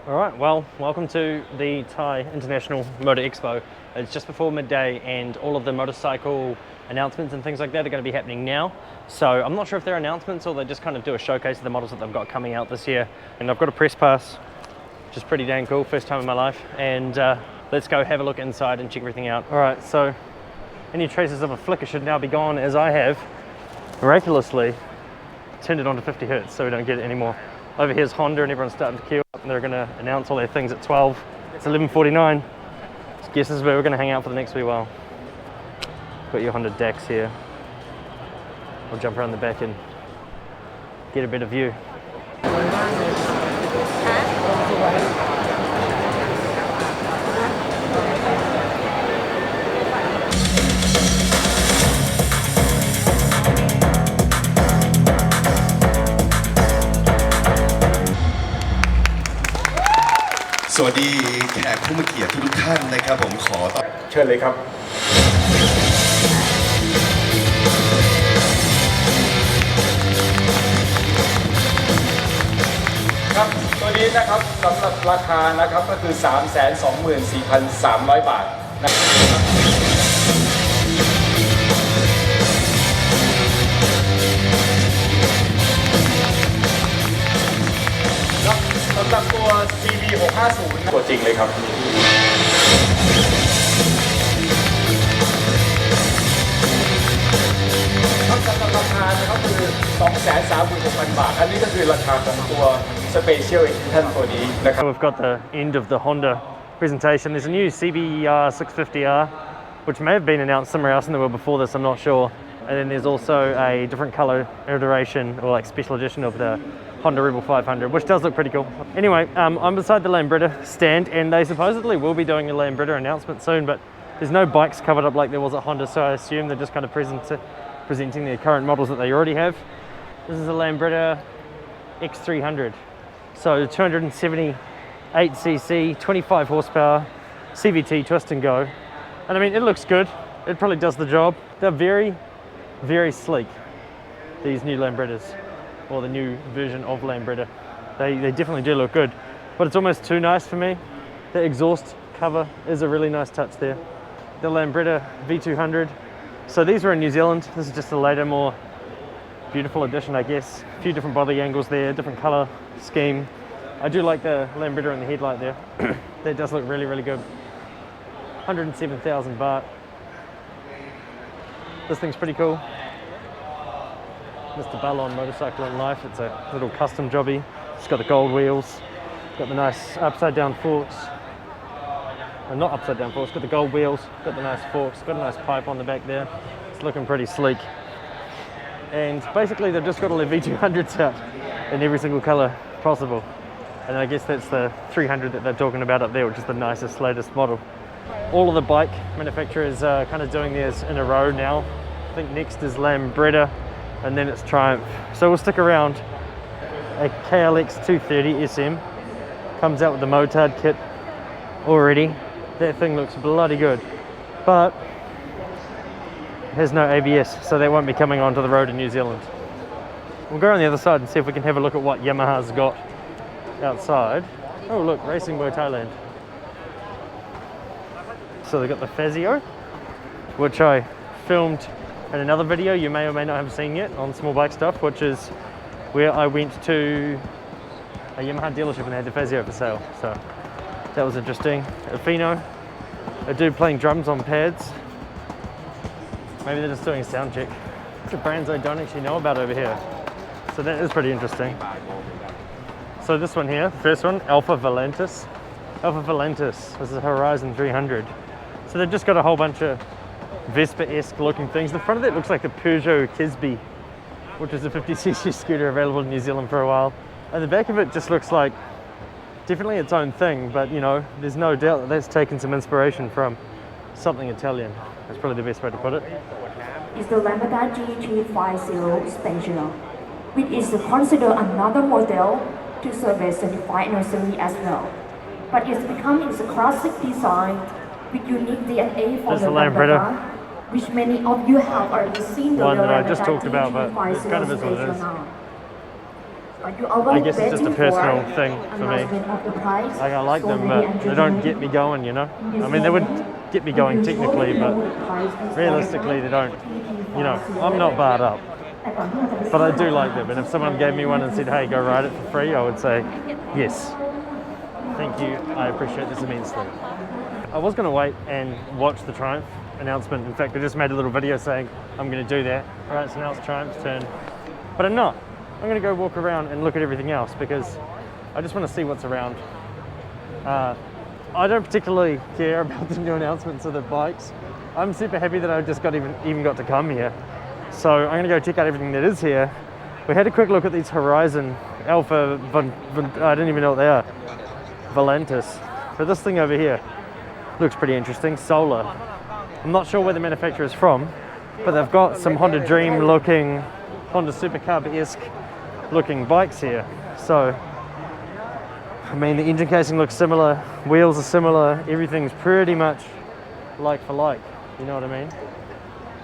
Alright, well, welcome to the Thai International Motor Expo. It's just before midday and all of the motorcycle announcements and things like that are going to be happening now. So I'm not sure if they're announcements or they just kind of do a showcase of the models that they've got coming out this year. And I've got a press pass, which is pretty dang cool, first time in my life. And let's go have a look inside and check everything out. Alright, so any traces of a flicker should now be gone, as I have miraculously turned it on to 50 Hertz so we don't get it anymore. Over here's Honda and everyone's starting to queue up and they're going to announce all their things at 12. It's 11:49. I guess this is where we're going to hang out for the next wee while. Got your Honda DAX here. I'll jump around the back and get a better view.สวัสดีแขกผู้มีเกียรติทุกท่านนะครับผมขอต้อนเชิญเลยครับครับตัวนี้นะครับสำหรับราคานะครับก็คือ 324,300 บาทนะครับสำหรับตัว CV 650ตัวจริงเลยครับสำหรับราคานะครับคือ 236,000 บาทอันนี้ก็คือราคาของตัว Special Edition ตัวนี้นะครับ We've got the end of the Honda presentation. There's a new CBR 650R, which may have been announced somewhere else in the world before this, I'm not sure. And then there's also a different color iteration or like special edition of the Honda Rebel 500, which does look pretty cool. Anyway, I'm beside the Lambretta stand and they supposedly will be doing a Lambretta announcement soon, but there's no bikes covered up like there was at Honda, so I assume they're just kind of presenting their current models that they already have. This is a Lambretta X300. So 278cc, 25 horsepower, CVT twist and go. And I mean, it looks good. It probably does the job. They're very, very sleek, these new Lambrettas, or the new version of Lambretta. They definitely do look good, but it's almost too nice for me. The exhaust cover is a really nice touch there. The Lambretta V200. So these were in New Zealand. This is just a later, more beautiful edition, I guess. A few different body angles there, different color scheme. I do like the Lambretta in the headlight there. That does look really, really good. 107,000 baht. This thing's pretty cool. Mr. Ballon Motorcycle in Life. It's a little custom jobby. It's got the gold wheels. Got the nice upside down forks. Well, not upside down forks, got the gold wheels. Got the nice forks. Got a nice pipe on the back there. It's looking pretty sleek. And basically they've just got all their V200s out in every single color possible. And I guess that's the 300 that they're talking about up there, which is the nicest, latest model. All of the bike manufacturers are kind of doing theirs in a row now. I think next is Lambretta and then it's Triumph. So we'll stick around. A KLX 230 SM comes out with the Motard kit already. That thing looks bloody good, but it has no ABS, so that won't be coming onto the road in New Zealand. We'll go on the other side and see if we can have a look at what Yamaha's got outside. Oh look, Racing World Thailand. So they've got the Fazio, which I filmed in another video you may or may not have seen yet on Small Bike Stuff, which is where I went to a Yamaha dealership and they had the Fazio for sale. So that was interesting. A Fino, a dude playing drums on pads. Maybe they're just doing a sound check. Bunch of brands I don't actually know about over here. So that is pretty interesting. So this one here, first one, Alpha Valentis. Alpha Valentis, this is a Horizon 300. So they've just got a whole bunch of Vespa-esque looking things. The front of it looks like a Peugeot Kisby, which is a 50cc scooter available in New Zealand for a while. And the back of it just looks like definitely its own thing, but you know, there's no doubt that that's taken some inspiration from something Italian. That's probably the best way to put it. It's the Lambretta G350 Special, which is considered another model to celebrate 75th anniversary as well. But it's becoming a classic design with unique DNA for the Lambretta, which many of you have already seen the one that I just talked about, but it kind of is what it is. But you always I guess it's just a waiting personal for thing for me. announcement of the price. Like, I like So them, maybe but they don't get me going, you know? I mean, they would get me going technically, but realistically they don't. You know, I'm not barred up, but I do like them. And if someone gave me one and said, hey, go ride it for free, I would say, yes. Thank you, I appreciate this immensely. I was gonna wait and watch the Triumph announcement. In fact, I just made a little video saying I'm gonna do that. All right, so now it's Triumph's turn, but I'm not. I'm gonna go walk around and look at everything else because I just wanna see what's around. I don't particularly care about the new announcements of the bikes. I'm super happy that I just even got to come here. So I'm gonna go check out everything that is here. We had a quick look at these Horizon Alpha, I don't even know what they are, Valentis. But this thing over here looks pretty interesting, solar. I'm not sure where the manufacturer is from, but they've got some Honda Dream looking, Honda Supercarb-esque looking bikes here. So, I mean, the engine casing looks similar, wheels are similar, everything's pretty much like for like, you know what I mean?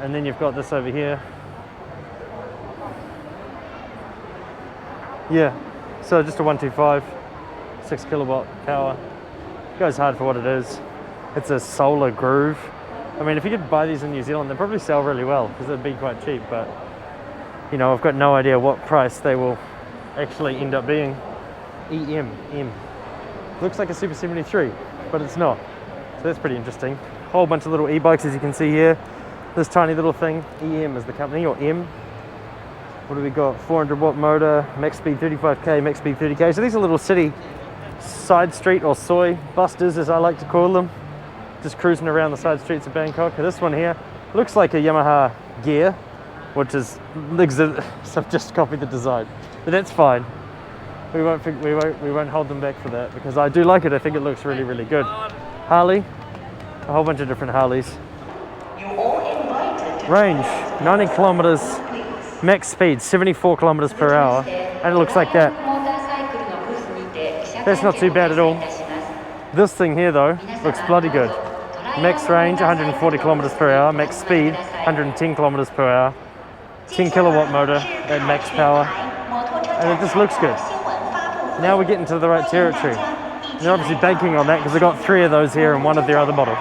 And then you've got this over here. Yeah, so just a 125, 6 kilowatt power. Goes hard for what it is. It's a solar groove. I mean, if you could buy these in New Zealand, they'd probably sell really well because they'd be quite cheap, but you know, I've got no idea what price they will actually end up being. M. Looks like a Super 73, but it's not. So that's pretty interesting. Whole bunch of little e-bikes, as you can see here. This tiny little thing, EM is the company, or M. What do we got? 400 watt motor, max speed 35k, max speed 30k. So these are little city side street or soy busters, as I like to call them. Just cruising around the side streets of Bangkok. This one here looks like a Yamaha Gear, which is, so I've just copied the design, but that's fine. We won't hold them back for that because I do like it. I think it looks really, really good. Harley, a whole bunch of different Harleys. Range, 90 kilometers, max speed, 74 kilometers per hour, and it looks like that. That's not too bad at all. This thing here though, looks bloody good. Max range, 140 kilometers per hour, max speed, 110 kilometers per hour, 10 kilowatt motor at max power, and it just looks good. Now we're getting to the right territory. They're obviously banking on that because they've got 3 of those here and 1 of their other model.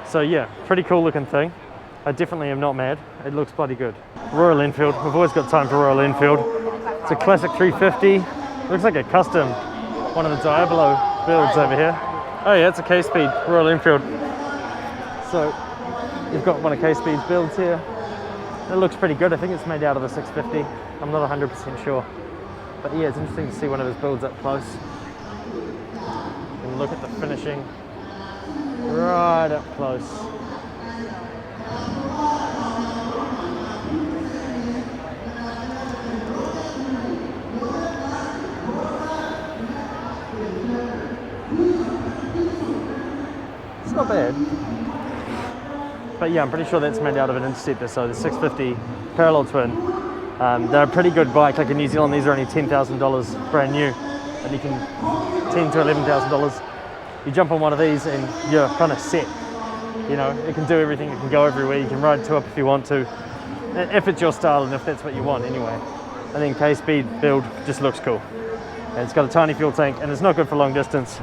So yeah, pretty cool looking thing. I definitely am not mad. It looks bloody good. Royal Enfield, we've always got time for Royal Enfield. It's a classic 350. Looks like a custom, one of the Diablo builds over here. Oh yeah, it's a K-Speed Royal Enfield. So you've got one of K-Speed's builds here. It looks pretty good. I think it's made out of a 650. I'm not 100% sure. But yeah, it's interesting to see one of his builds up close. And look at the finishing right up close. It's not bad. But yeah, I'm pretty sure that's made out of an Interceptor, so the 650 parallel twin. They're a pretty good bike. Like in New Zealand, these are only $10,000 brand new, and you can $10,000 to $11,000. You jump on one of these and you're kind of set. You know, it can do everything. It can go everywhere. You can ride 2 up if you want to, if it's your style and if that's what you want anyway. I think K-Speed build just looks cool, and it's got a tiny fuel tank, and it's not good for long distance,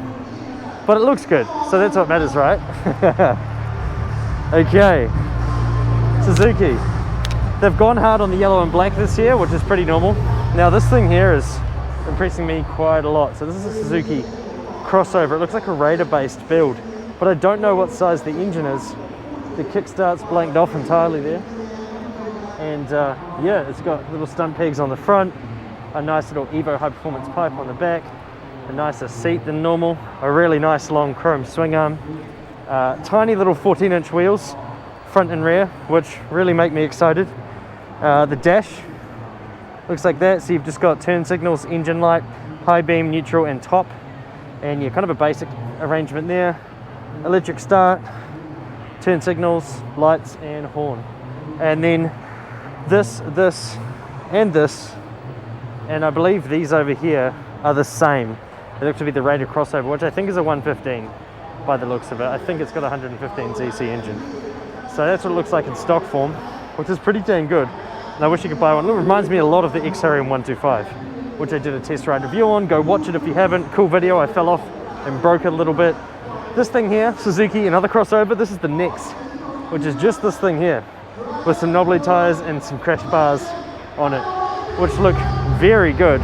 but it looks good. So that's what matters, right? Okay, Suzuki. They've gone hard on the yellow and black this year, which is pretty normal. Now this thing here is impressing me quite a lot. So this is a Suzuki crossover. It looks like a Raider-based build, but I don't know what size the engine is. The kickstart's blanked off entirely there. And yeah, it's got little stunt pegs on the front, a nice little Evo high performance pipe on the back, a nicer seat than normal, a really nice long chrome swing arm, tiny little 14-inch wheels, front and rear, which really make me excited. The dash looks like that, so you've just got turn signals, engine light, high beam, neutral and top, and yeah, kind of a basic arrangement there. Electric start, turn signals, lights and horn. And then this, and I believe these over here are the same. They look to be the Raider crossover, which I think is a 115 by the looks of it. I think it's got a 115cc engine. So that's what it looks like in stock form, which is pretty dang good. And I wish you could buy one. It reminds me a lot of the X-Harrier 125. which I did a test ride review on. Go watch it if you haven't. Cool video. I fell off and broke it a little bit. This thing here, Suzuki, another crossover, this is the Next, which is just this thing here with some knobbly tires and some crash bars on it, which look very good.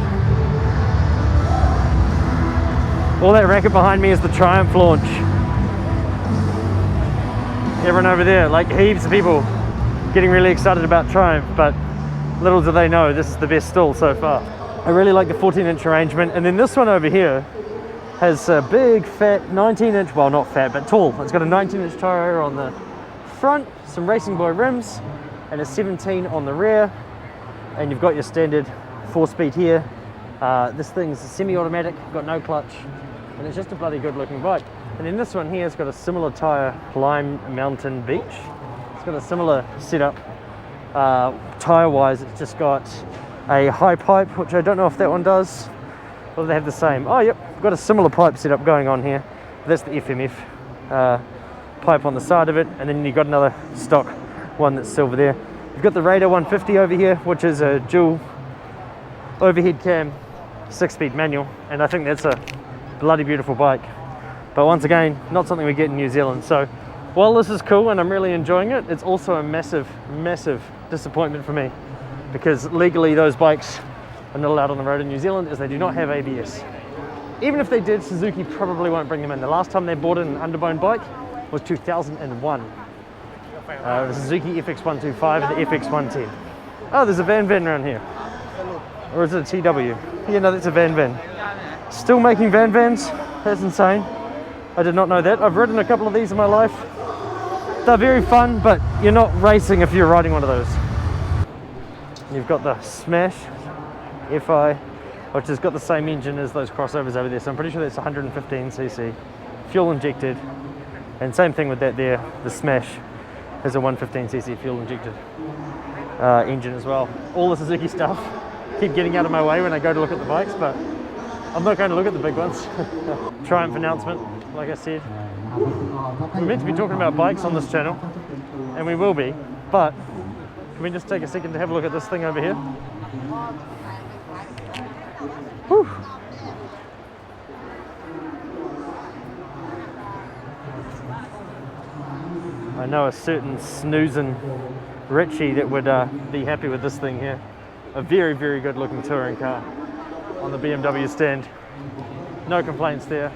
All that racket behind me is the Triumph launch. Everyone over there, like heaps of people getting really excited about Triumph, but little do they know this is the best stall so far. I really like the 14-inch arrangement, and then this one over here has a big fat 19-inch, well not fat but tall, it's got a 19-inch tire on the front, some Racing Boy rims, and a 17 on the rear, and you've got your standard 4-speed here. This thing's semi-automatic, got no clutch, and it's just a bloody good looking bike. And then this one here has got a similar tire, Lime Mountain Beach. It's got a similar setup. Tire wise, it's just got a high pipe, which I don't know if that one does, or they have the same. Oh yep, got a similar pipe setup going on here. That's the FMF pipe on the side of it, and then you've got another stock one that's silver there. You've got the Raider 150 over here, which is a dual overhead cam 6-speed manual, and I think that's a bloody beautiful bike. But once again, not something we get in New Zealand. So while this is cool and I'm really enjoying it, it's also a massive, massive disappointment for me, because legally those bikes are not allowed on the road in New Zealand as they do not have ABS. Even if they did, Suzuki probably won't bring them in. The last time they bought an underbone bike was 2001. The Suzuki FX125 and the FX110. Oh, there's a Van around here. Or is it a TW? Yeah, no, that's a Van. Still making Vans? That's insane. I did not know that. I've ridden a couple of these in my life. They're very fun, but you're not racing if you're riding one of those. You've got the Smash FI, which has got the same engine as those crossovers over there. So I'm pretty sure that's 115cc, fuel injected. And same thing with that there, the Smash has a 115cc fuel injected engine as well. All the Suzuki stuff. Keep getting out of my way when I go to look at the bikes, but I'm not going to look at the big ones. Triumph announcement, like I said. We're meant to be talking about bikes on this channel, and we will be, but can we just take a second to have a look at this thing over here? Whew. I know a certain snoozing Richie that would be happy with this thing here. A very, very good looking touring car on the BMW stand. No complaints there.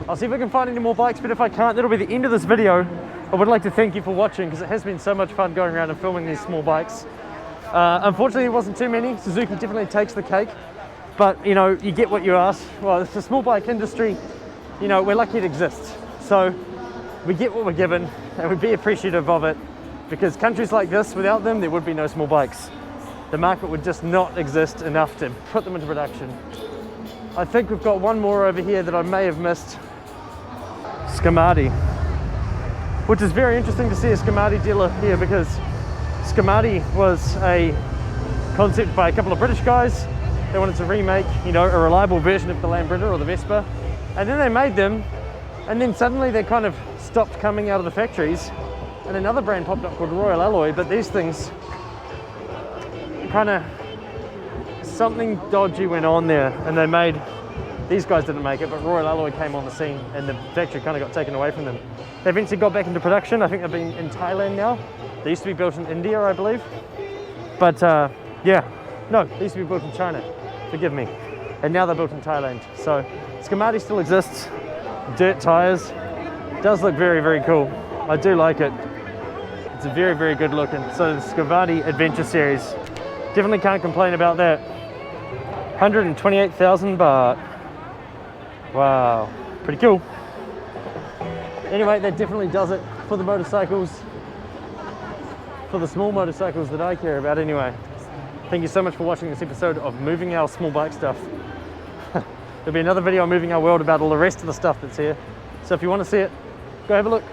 I'll see if I can find any more bikes, but if I can't, that'll be the end of this video. I would like to thank you for watching, because it has been so much fun going around and filming these small bikes. Unfortunately, there wasn't too many. Suzuki definitely takes the cake, but you know, you get what you ask. Well, it's the small bike industry, you know, we're lucky it exists. So we get what we're given, and we be appreciative of it, because countries like this, without them, there would be no small bikes. The market would just not exist enough to put them into production. I think we've got one more over here that I may have missed. Scamati, which is very interesting to see a Scamati dealer here, because Scamati was a concept by a couple of British guys. They wanted to remake, you know, a reliable version of the Lambretta or the Vespa, and then they made them, and then suddenly they kind of stopped coming out of the factories, and another brand popped up called Royal Alloy. But these things kind of, something dodgy went on there, and they made, these guys didn't make it, but Royal Alloy came on the scene and the factory kind of got taken away from them. They eventually got back into production. I think they've been in Thailand now. They used to be built in India, I believe. But yeah, no, they used to be built in China, forgive me. And now they're built in Thailand. So Scamati still exists. Dirt tires. Does look very, very cool. I do like it. It's a very, very good looking. So the Scamati Adventure Series. Definitely can't complain about that. 128,000 baht. Wow, pretty cool. Anyway, that definitely does it for the motorcycles, for the small motorcycles that I care about anyway. Thank you so much for watching this episode of Moving Our Small Bike Stuff. There'll be another video on Moving Our World about all the rest of the stuff that's here. So if you want to see it, go have a look.